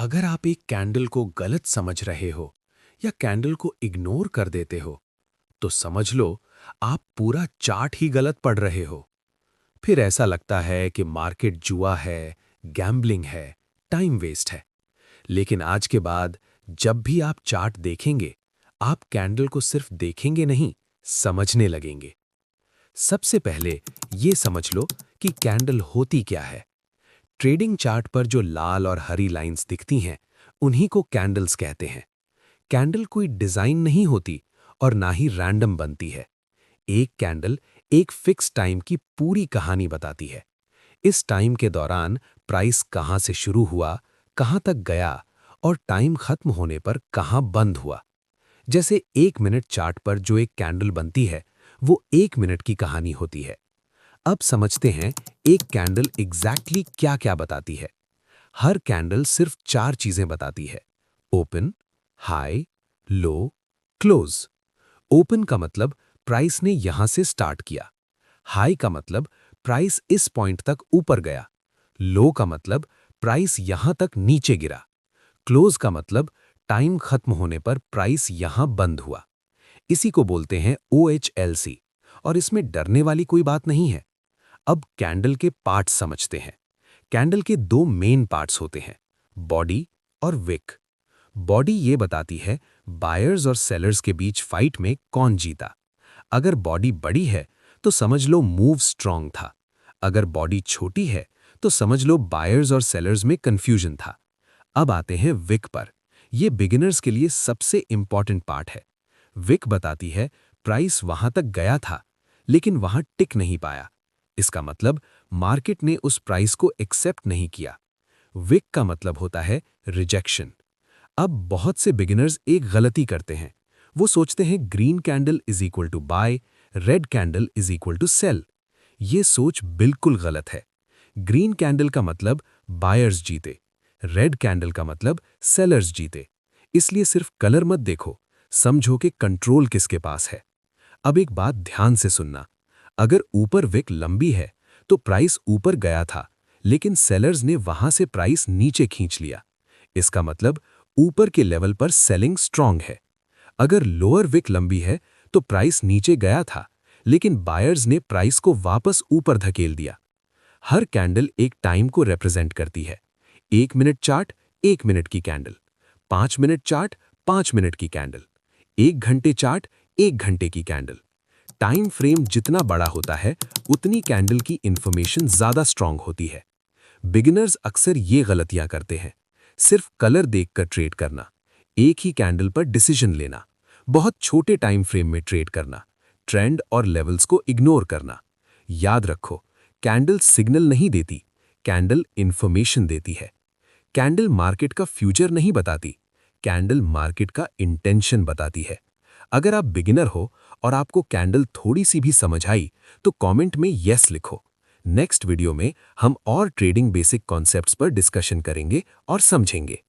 अगर आप एक कैंडल को गलत समझ रहे हो या कैंडल को इग्नोर कर देते हो, तो समझ लो आप पूरा चार्ट ही गलत पढ़ रहे हो। फिर ऐसा लगता है कि मार्केट जुआ है, गैम्बलिंग है, टाइम वेस्ट है। लेकिन आज के बाद जब भी आप चार्ट देखेंगे, आप कैंडल को सिर्फ देखेंगे नहीं, समझने लगेंगे। सबसे पहले ये समझ लो कि कैंडल होती क्या है। ट्रेडिंग चार्ट पर जो लाल और हरी लाइंस दिखती हैं, उन्हीं को कैंडल्स कहते हैं। कैंडल कोई डिजाइन नहीं होती और ना ही रैंडम बनती है। एक कैंडल एक फिक्स टाइम की पूरी कहानी बताती है। इस टाइम के दौरान प्राइस कहां से शुरू हुआ, कहां तक गया और टाइम खत्म होने पर कहां बंद हुआ। जैसे 1 मिनट चार्ट पर जो एक कैंडल बनती है, वो 1 मिनट की कहानी होती है। अब समझते हैं एक कैंडल एग्जैक्टली क्या-क्या बताती है। हर कैंडल सिर्फ 4 चीजें बताती है: ओपन, हाई, लो, क्लोज। ओपन का मतलब प्राइस ने यहां से स्टार्ट किया। हाई का मतलब प्राइस इस पॉइंट तक ऊपर गया। लो का मतलब प्राइस यहां तक नीचे गिरा। क्लोज का मतलब टाइम खत्म होने पर प्राइस यहां बंद हुआ। इसी को बोलते हैं OHLC। और इसमें डरने वाली कोई बात नहीं है। अब कैंडल के पार्ट्स समझते हैं। कैंडल के 2 मेन पार्ट्स होते हैं: बॉडी और विक। बॉडी ये बताती है बायर्स और सेलर्स के बीच फाइट में कौन जीता। अगर बॉडी बड़ी है तो समझ लो मूव स्ट्रांग था। अगर बॉडी छोटी है तो समझ लो बायर्स और सेलर्स में कंफ्यूजन था। अब आते हैं विक पर। यह बिगिनर्स के लिए सबसे इंपॉर्टेंट पार्ट है। विक बताती है प्राइस वहां तक गया था, लेकिन वहां टिक नहीं पाया। इसका मतलब मार्केट ने उस प्राइस को एक्सेप्ट नहीं किया। विक का मतलब होता है रिजेक्शन। अब बहुत से बिगिनर्स एक गलती करते हैं। वो सोचते हैं green candle is equal to buy, red candle is equal to sell. ये सोच बिल्कुल गलत है। ग्रीन कैंडल का मतलब बायर्स जीते, रेड कैंडल का मतलब सेलर्स जीते। इसलिए सिर्फ कलर मत देखो, समझो कि कंट्रोल किसके पास है। अब एक बात ध्यान से सुनना। अगर ऊपर विक लंबी है तो प्राइस ऊपर गया था, लेकिन सेलर्स ने वहां से प्राइस नीचे खींच लिया। इसका मतलब ऊपर के लेवल पर सेलिंग स्ट्रांग है। अगर लोअर विक लंबी है तो प्राइस नीचे गया था, लेकिन बायर्स ने प्राइस को वापस ऊपर धकेल दिया। हर कैंडल एक टाइम को रिप्रेजेंट करती है। 1 मिनट चार्ट 1 मिनट की कैंडल, 5 मिनट चार्ट 5 मिनट की कैंडल, 1 घंटे चार्ट 1 घंटे की कैंडल। टाइम फ्रेम जितना बड़ा होता है, उतनी कैंडल की इंफॉर्मेशन ज्यादा स्ट्रांग होती है। बिगिनर्स अक्सर ये गलतियां करते हैं: सिर्फ कलर देखकर ट्रेड करना, एक ही कैंडल पर डिसीजन लेना, बहुत छोटे टाइम फ्रेम में ट्रेड करना, ट्रेंड और लेवल्स को इग्नोर करना। याद रखो, कैंडल सिग्नल नहीं देती, कैंडल इंफॉर्मेशन देती है। कैंडल मार्केट का फ्यूचर नहीं बताती, कैंडल मार्केट का इंटेंशन बताती है। अगर आप बिगिनर हो और आपको कैंडल थोड़ी सी भी समझ आई, तो कमेंट में यस लिखो। नेक्स्ट वीडियो में हम और ट्रेडिंग बेसिक कॉन्सेप्ट्स पर डिस्कशन करेंगे और समझेंगे।